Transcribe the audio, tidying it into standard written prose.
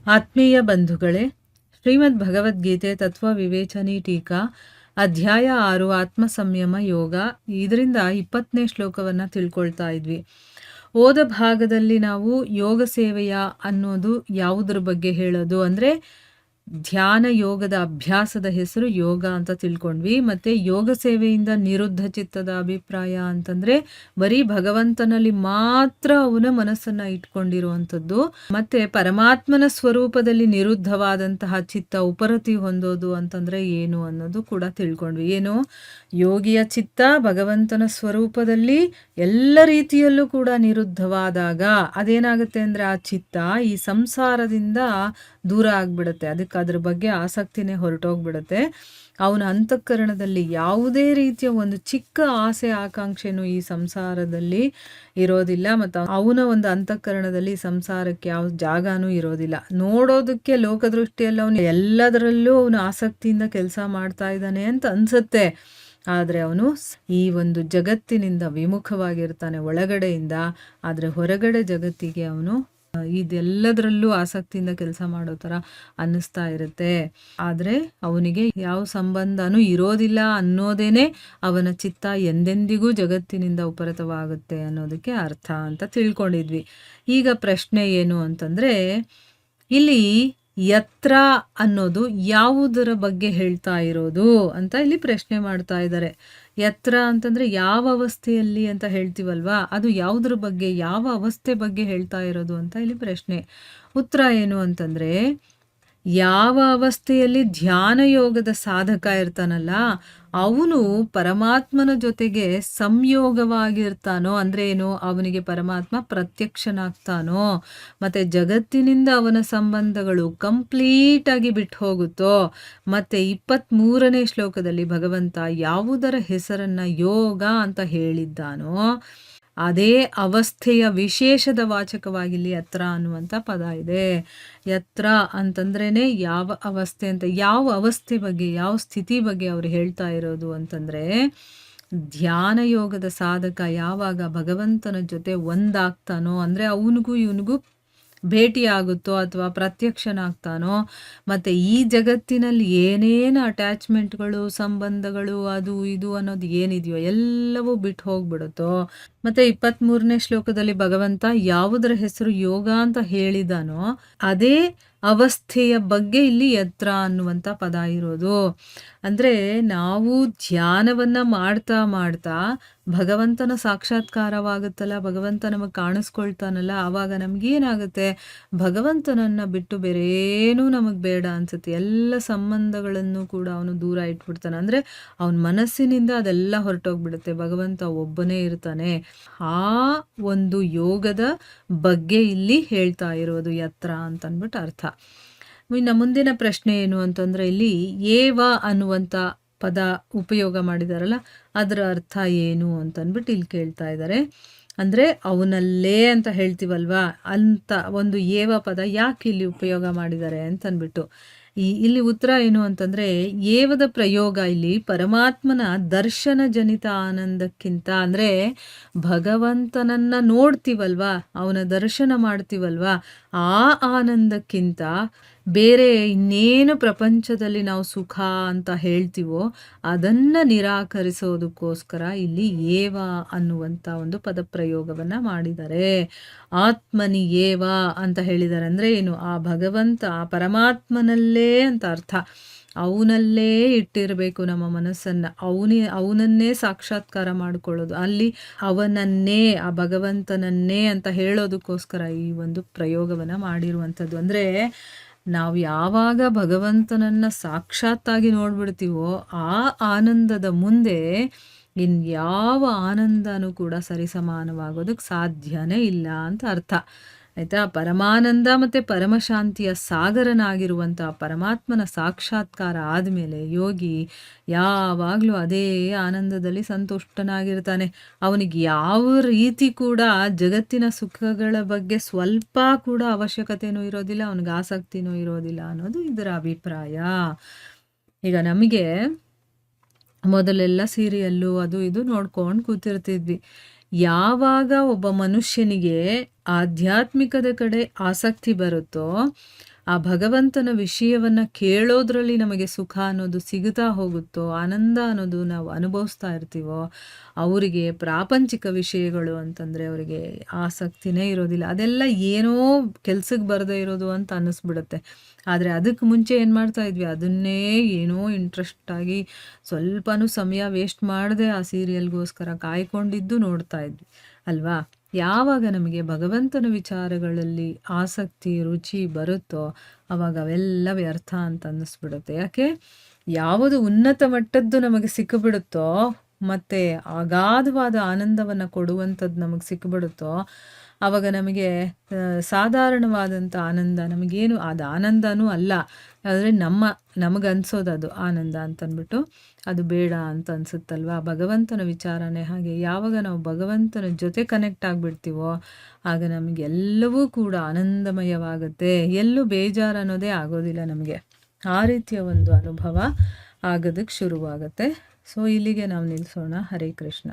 ಆತ್ಮೀಯ ಬಂಧುಗಳೇ, ಶ್ರೀಮದ್ ಭಗವದ್ಗೀತೆ ತತ್ವ ವಿವೇಚನಿ ಟೀಕಾ ಅಧ್ಯಾಯ 6 ಆತ್ಮ ಸಂಯಮ ಯೋಗ. ಇದರಿಂದ 20ನೇ ಶ್ಲೋಕವನ್ನು ತಿಳ್ಕೊಳ್ತಾ ಇದ್ವಿ. ಓದ ಭಾಗದಲ್ಲಿ ನಾವು ಯೋಗ ಸೇವೆಯ ಅನ್ನೋದು ಯಾವುದ್ರ ಬಗ್ಗೆ ಹೇಳೋದು ಅಂದರೆ ಧ್ಯಾನ ಯೋಗದ ಅಭ್ಯಾಸದ ಹೆಸರು ಯೋಗ ಅಂತ ತಿಳ್ಕೊಂಡ್ವಿ. ಮತ್ತು ಯೋಗ ಸೇವೆಯಿಂದ ನಿರುದ್ಧ ಚಿತ್ತದ ಅಭಿಪ್ರಾಯ ಅಂತಂದರೆ ಬರೀ ಭಗವಂತನಲ್ಲಿ ಮಾತ್ರ ಅವನ ಮನಸ್ಸನ್ನು ಇಟ್ಕೊಂಡಿರುವಂಥದ್ದು. ಮತ್ತು ಪರಮಾತ್ಮನ ಸ್ವರೂಪದಲ್ಲಿ ನಿರುದ್ಧವಾದಂತಹ ಚಿತ್ತ ಉಪರತಿ ಹೊಂದೋದು ಅಂತಂದರೆ ಏನು ಅನ್ನೋದು ಕೂಡ ತಿಳ್ಕೊಂಡ್ವಿ. ಏನು, ಯೋಗಿಯ ಚಿತ್ತ ಭಗವಂತನ ಸ್ವರೂಪದಲ್ಲಿ ಎಲ್ಲ ರೀತಿಯಲ್ಲೂ ಕೂಡ ನಿರುದ್ಧವಾದಾಗ ಅದೇನಾಗುತ್ತೆ ಅಂದರೆ ಆ ಚಿತ್ತ ಈ ಸಂಸಾರದಿಂದ ದೂರ ಆಗಿಬಿಡುತ್ತೆ. ಅದಕ್ಕೆ ಅದ್ರ ಬಗ್ಗೆ ಆಸಕ್ತಿನೇ ಹೊರಟೋಗ್ಬಿಡುತ್ತೆ. ಅವನ ಅಂತಃಕರಣದಲ್ಲಿ ಯಾವುದೇ ರೀತಿಯ ಒಂದು ಚಿಕ್ಕ ಆಸೆ ಆಕಾಂಕ್ಷೆನೂ ಈ ಸಂಸಾರದಲ್ಲಿ ಇರೋದಿಲ್ಲ. ಮತ್ತು ಅವನ ಒಂದು ಅಂತಃಕರಣದಲ್ಲಿ ಸಂಸಾರಕ್ಕೆ ಯಾವ ಜಾಗನೂ ಇರೋದಿಲ್ಲ. ನೋಡೋದಕ್ಕೆ ಲೋಕದೃಷ್ಟಿಯಲ್ಲಿ ಅವನು ಎಲ್ಲದರಲ್ಲೂ ಅವನು ಆಸಕ್ತಿಯಿಂದ ಕೆಲಸ ಮಾಡ್ತಾ ಇದ್ದಾನೆ ಅಂತ ಅನ್ಸುತ್ತೆ. ಆದರೆ ಅವನು ಈ ಒಂದು ಜಗತ್ತಿನಿಂದ ವಿಮುಖವಾಗಿರ್ತಾನೆ ಒಳಗಡೆಯಿಂದ. ಆದರೆ ಹೊರಗಡೆ ಜಗತ್ತಿಗೆ ಅವನು ಇದೆಲ್ಲದರಲ್ಲೂ ಆಸಕ್ತಿಯಿಂದ ಕೆಲಸ ಮಾಡೋ ಥರ ಅನ್ನಿಸ್ತಾ ಇರುತ್ತೆ. ಆದರೆ ಅವನಿಗೆ ಯಾವ ಸಂಬಂಧನೂ ಇರೋದಿಲ್ಲ ಅನ್ನೋದೇನೆ ಅವನ ಚಿತ್ತ ಎಂದೆಂದಿಗೂ ಜಗತ್ತಿನಿಂದ ಉಪರತವಾಗುತ್ತೆ ಅನ್ನೋದಕ್ಕೆ ಅರ್ಥ ಅಂತ ತಿಳ್ಕೊಂಡಿದ್ವಿ. ಈಗ ಪ್ರಶ್ನೆ ಏನು ಅಂತಂದರೆ, ಇಲ್ಲಿ ಯತ್ರ ಅನ್ನೋದು ಯಾವುದರ ಬಗ್ಗೆ ಹೇಳ್ತಾ ಇರೋದು ಅಂತ ಇಲ್ಲಿ ಪ್ರಶ್ನೆ ಮಾಡ್ತಾ ಇದ್ದಾರೆ. ಯತ್ರ ಅಂತಂದರೆ ಯಾವ ಅವಸ್ಥೆಯಲ್ಲಿ ಅಂತ ಹೇಳ್ತೀವಲ್ವಾ, ಅದು ಯಾವುದ್ರ ಬಗ್ಗೆ, ಯಾವ ಅವಸ್ಥೆ ಬಗ್ಗೆ ಹೇಳ್ತಾ ಇರೋದು ಅಂತ ಇಲ್ಲಿ ಪ್ರಶ್ನೆ. ಉತ್ತರ ಏನು ಅಂತಂದರೆ, ಯಾವ ಅವಸ್ಥೆಯಲ್ಲಿ ಧ್ಯಾನ ಯೋಗದ ಸಾಧಕ ಇರ್ತಾನಲ್ಲ ಅವನು ಪರಮಾತ್ಮನ ಜೊತೆಗೆ ಸಂಯೋಗವಾಗಿರ್ತಾನೋ, ಅಂದರೆ ಏನು, ಅವನಿಗೆ ಪರಮಾತ್ಮ ಪ್ರತ್ಯಕ್ಷನಾಗ್ತಾನೋ, ಮತ್ತು ಜಗತ್ತಿನಿಂದ ಅವನ ಸಂಬಂಧಗಳು ಕಂಪ್ಲೀಟಾಗಿ ಬಿಟ್ಟು ಹೋಗುತ್ತೋ. ಮತ್ತು 23ನೇ ಶ್ಲೋಕದಲ್ಲಿ ಭಗವಂತ ಯಾವುದರ ಹೆಸರನ್ನು ಯೋಗ ಅಂತ ಹೇಳಿದ್ದಾನೋ ಅದೇ ಅವಸ್ಥೆಯ ವಿಶೇಷದ ವಾಚಕವಾಗಿ ಇಲ್ಲಿ ಯತ್ರ ಅನ್ನುವಂಥ ಪದ ಇದೆ. ಯತ್ರ ಅಂತಂದ್ರೇ ಯಾವ ಅವಸ್ಥೆ ಅಂತ, ಯಾವ ಅವಸ್ಥೆ ಬಗ್ಗೆ, ಯಾವ ಸ್ಥಿತಿ ಬಗ್ಗೆ ಅವರು ಹೇಳ್ತಾ ಇರೋದು ಅಂತಂದರೆ, ಧ್ಯಾನ ಯೋಗದ ಸಾಧಕ ಯಾವಾಗ ಭಗವಂತನ ಜೊತೆ ಒಂದಾಗ್ತಾನೋ, ಅಂದರೆ ಅವನಿಗೂ ಇವನಿಗೂ ಭೇಟಿಯಾಗುತ್ತೋ ಅಥವಾ ಪ್ರತ್ಯಕ್ಷನಾಗ್ತಾನೋ, ಮತ್ತು ಈ ಜಗತ್ತಿನಲ್ಲಿ ಏನೇನು ಅಟ್ಯಾಚ್ಮೆಂಟ್ಗಳು, ಸಂಬಂಧಗಳು, ಅದು ಇದು ಅನ್ನೋದು ಏನಿದೆಯೋ ಎಲ್ಲವೂ ಬಿಟ್ಟು ಹೋಗ್ಬಿಡುತ್ತೋ. ಮತ್ತು 23ನೇ ಶ್ಲೋಕದಲ್ಲಿ ಭಗವಂತ ಯಾವುದರ ಹೆಸರು ಯೋಗ ಅಂತ ಹೇಳಿದಾನೋ ಅದೇ ಅವಸ್ಥೆಯ ಬಗ್ಗೆ ಇಲ್ಲಿ ಯತ್ರ ಅನ್ನುವಂಥ ಪದ ಇರೋದು. ಅಂದರೆ ನಾವು ಧ್ಯಾನವನ್ನು ಮಾಡ್ತಾ ಮಾಡ್ತಾ ಭಗವಂತನ ಸಾಕ್ಷಾತ್ಕಾರವಾಗುತ್ತಲ್ಲ, ಭಗವಂತ ನಮಗೆ ಕಾಣಿಸ್ಕೊಳ್ತಾನಲ್ಲ, ಆವಾಗ ನಮಗೇನಾಗುತ್ತೆ, ಭಗವಂತನನ್ನು ಬಿಟ್ಟು ಬೇರೆ ಏನೂ ನಮಗೆ ಬೇಡ ಅನಿಸುತ್ತೆ. ಎಲ್ಲ ಸಂಬಂಧಗಳನ್ನು ಕೂಡ ಅವನು ದೂರ ಇಟ್ಬಿಡ್ತಾನೆ. ಅಂದರೆ ಅವನ ಮನಸ್ಸಿನಿಂದ ಅದೆಲ್ಲ ಹೊರಟೋಗ್ಬಿಡುತ್ತೆ. ಭಗವಂತ ಒಬ್ಬನೇ ಇರ್ತಾನೆ. ಆ ಒಂದು ಯೋಗದ ಬಗ್ಗೆ ಇಲ್ಲಿ ಹೇಳ್ತಾ ಇರೋದು ಯತ್ರ ಅಂತಂದ್ಬಿಟ್ಟು ಅರ್ಥ. ಇನ್ನು ಮುಂದಿನ ಪ್ರಶ್ನೆ ಏನು ಅಂತಂದರೆ, ಇಲ್ಲಿ ಏವ ಅನ್ನುವಂಥ ಪದ ಉಪಯೋಗ ಮಾಡಿದಾರಲ್ಲ ಅದರ ಅರ್ಥ ಏನು ಅಂತಂದ್ಬಿಟ್ಟು ಇಲ್ಲಿ ಕೇಳ್ತಾ ಇದ್ದಾರೆ. ಅಂದರೆ ಅವನಲ್ಲೇ ಅಂತ ಹೇಳ್ತೀವಲ್ವಾ, ಅಂತ ಒಂದು ಏವ ಪದ ಯಾಕೆ ಇಲ್ಲಿ ಉಪಯೋಗ ಮಾಡಿದ್ದಾರೆ ಅಂತಂದ್ಬಿಟ್ಟು ಇಲ್ಲಿ ಉತ್ತರ ಏನು ಅಂತಂದರೆ, ಏವದ ಪ್ರಯೋಗ ಇಲ್ಲಿ ಪರಮಾತ್ಮನ ದರ್ಶನ ಜನಿತ ಆನಂದಕ್ಕಿಂತ, ಅಂದರೆ ಭಗವಂತನನ್ನು ನೋಡ್ತೀವಲ್ವಾ, ಅವನ ದರ್ಶನ ಮಾಡ್ತೀವಲ್ವಾ, ಆ ಆನಂದಕ್ಕಿಂತ ಬೇರೆ ಇನ್ನೇನು ಪ್ರಪಂಚದಲ್ಲಿ ನಾವು ಸುಖ ಅಂತ ಹೇಳ್ತೀವೋ ಅದನ್ನು ನಿರಾಕರಿಸೋದಕ್ಕೋಸ್ಕರ ಇಲ್ಲಿ ಏವ ಅನ್ನುವಂಥ ಒಂದು ಪದಪ್ರಯೋಗವನ್ನು ಮಾಡಿದ್ದಾರೆ. ಆತ್ಮನಿ ಏವ ಅಂತ ಹೇಳಿದ್ದಾರೆ. ಅಂದರೆ ಏನು, ಆ ಭಗವಂತ ಆ ಪರಮಾತ್ಮನಲ್ಲೇ ಅಂತ ಅರ್ಥ. ಅವನಲ್ಲೇ ಇಟ್ಟಿರಬೇಕು ನಮ್ಮ ಮನಸ್ಸನ್ನು, ಅವನನ್ನೇ ಸಾಕ್ಷಾತ್ಕಾರ ಮಾಡಿಕೊಳ್ಳೋದು, ಅಲ್ಲಿ ಅವನನ್ನೇ, ಆ ಭಗವಂತನನ್ನೇ ಅಂತ ಹೇಳೋದಕ್ಕೋಸ್ಕರ ಈ ಒಂದು ಪ್ರಯೋಗವನ್ನು ಮಾಡಿರುವಂಥದ್ದು. ಅಂದರೆ ನಾವು ಯಾವಾಗ ಭಗವಂತನನ್ನು ಸಾಕ್ಷಾತ್ತಾಗಿ ನೋಡ್ಬಿಡ್ತೀವೋ ಆ ಆನಂದದ ಮುಂದೆ ಇನ್ಯಾವ ಆನಂದನೂ ಕೂಡ ಸರಿಸಮಾನವಾಗೋದಕ್ಕೆ ಸಾಧ್ಯನೇ ಇಲ್ಲ ಅಂತ ಅರ್ಥ ಆಯಿತಾ. ಪರಮಾನಂದ ಮತ್ತು ಪರಮಶಾಂತಿಯ ಸಾಗರನಾಗಿರುವಂಥ ಪರಮಾತ್ಮನ ಸಾಕ್ಷಾತ್ಕಾರ ಆದಮೇಲೆ ಯೋಗಿ ಯಾವಾಗಲೂ ಅದೇ ಆನಂದದಲ್ಲಿ ಸಂತುಷ್ಟನಾಗಿರ್ತಾನೆ. ಅವನಿಗೆ ಯಾವ ರೀತಿ ಕೂಡ ಜಗತ್ತಿನ ಸುಖಗಳ ಬಗ್ಗೆ ಸ್ವಲ್ಪ ಕೂಡ ಅವಶ್ಯಕತೆಯೂ ಇರೋದಿಲ್ಲ, ಅವನಿಗೆ ಆಸಕ್ತಿನೂ ಇರೋದಿಲ್ಲ ಅನ್ನೋದು ಇದರ ಅಭಿಪ್ರಾಯ. ಈಗ ನಮಗೆ ಮೊದಲೆಲ್ಲ ಸೀರಿಯಲ್ಲು ಅದು ಇದು ನೋಡ್ಕೊಂಡು ಕೂತಿರ್ತಿದ್ವಿ. ಯಾವಾಗ ಒಬ್ಬ ಮನುಷ್ಯನಿಗೆ ಆಧ್ಯಾತ್ಮಿಕದ ಕಡೆ ಆಸಕ್ತಿ ಬರುತ್ತೋ ಆ ಭಗವಂತನ ವಿಷಯವನ್ನು ಕೇಳೋದ್ರಲ್ಲಿ ನಮಗೆ ಸುಖ ಅನ್ನೋದು ಸಿಗುತ್ತಾ ಹೋಗುತ್ತೋ, ಆನಂದ ಅನ್ನೋದು ನಾವು ಅನುಭವಿಸ್ತಾ ಇರ್ತೀವೋ, ಅವರಿಗೆ ಪ್ರಾಪಂಚಿಕ ವಿಷಯಗಳು ಅಂತಂದರೆ ಅವರಿಗೆ ಆಸಕ್ತಿನೇ ಇರೋದಿಲ್ಲ. ಅದೆಲ್ಲ ಏನೋ ಕೆಲ್ಸಕ್ಕೆ ಬರದೇ ಇರೋದು ಅಂತ ಅನ್ನಿಸ್ಬಿಡುತ್ತೆ. ಆದರೆ ಅದಕ್ಕೆ ಮುಂಚೆ ಏನು ಮಾಡ್ತಾ ಇದ್ವಿ, ಅದನ್ನೇ ಏನೋ ಇಂಟ್ರೆಸ್ಟಾಗಿ ಸ್ವಲ್ಪನೂ ಸಮಯ ವೇಸ್ಟ್ ಮಾಡದೆ ಆ ಸೀರಿಯಲ್ಗೋಸ್ಕರ ಕಾಯ್ಕೊಂಡಿದ್ದು ನೋಡ್ತಾ ಇದ್ವಿ ಅಲ್ವಾ? ಯಾವಾಗ ನಮಗೆ ಭಗವಂತನ ವಿಚಾರಗಳಲ್ಲಿ ಆಸಕ್ತಿ, ರುಚಿ ಬರುತ್ತೋ ಆವಾಗ ಅವೆಲ್ಲ ವ್ಯರ್ಥ ಅಂತ ಅನ್ನಿಸ್ಬಿಡುತ್ತೆ. ಯಾಕೆ? ಯಾವುದು ಉನ್ನತ ಮಟ್ಟದ್ದು ನಮಗೆ ಸಿಕ್ಕಿಬಿಡುತ್ತೋ ಮತ್ತು ಅಗಾಧವಾದ ಆನಂದವನ್ನು ಕೊಡುವಂಥದ್ದು ನಮಗೆ ಸಿಕ್ಕಿಬಿಡುತ್ತೋ ಆವಾಗ ನಮಗೆ ಸಾಧಾರಣವಾದಂಥ ಆನಂದ ನಮಗೇನು ಅದು ಆನಂದನೂ ಅಲ್ಲ, ಆದರೆ ನಮಗನ್ಸೋದು ಅದು ಆನಂದ ಅಂತಂದ್ಬಿಟ್ಟು ಅದು ಬೇಡ ಅಂತ ಅನಿಸುತ್ತಲ್ವ. ಭಗವಂತನ ವಿಚಾರನೇ ಹಾಗೆ. ಯಾವಾಗ ನಾವು ಭಗವಂತನ ಜೊತೆ ಕನೆಕ್ಟ್ ಆಗಿಬಿಡ್ತೀವೋ ಆಗ ನಮಗೆಲ್ಲವೂ ಕೂಡ ಆನಂದಮಯವಾಗುತ್ತೆ, ಎಲ್ಲೂ ಬೇಜಾರು ಅನ್ನೋದೇ ಆಗೋದಿಲ್ಲ ನಮಗೆ. ಆ ರೀತಿಯ ಒಂದು ಅನುಭವ ಆಗೋದಕ್ಕೆ ಶುರುವಾಗುತ್ತೆ. ಸೊ ಇಲ್ಲಿಗೆ ನಾವು ನಿಲ್ಲಿಸೋಣ. ಹರೇ ಕೃಷ್ಣ.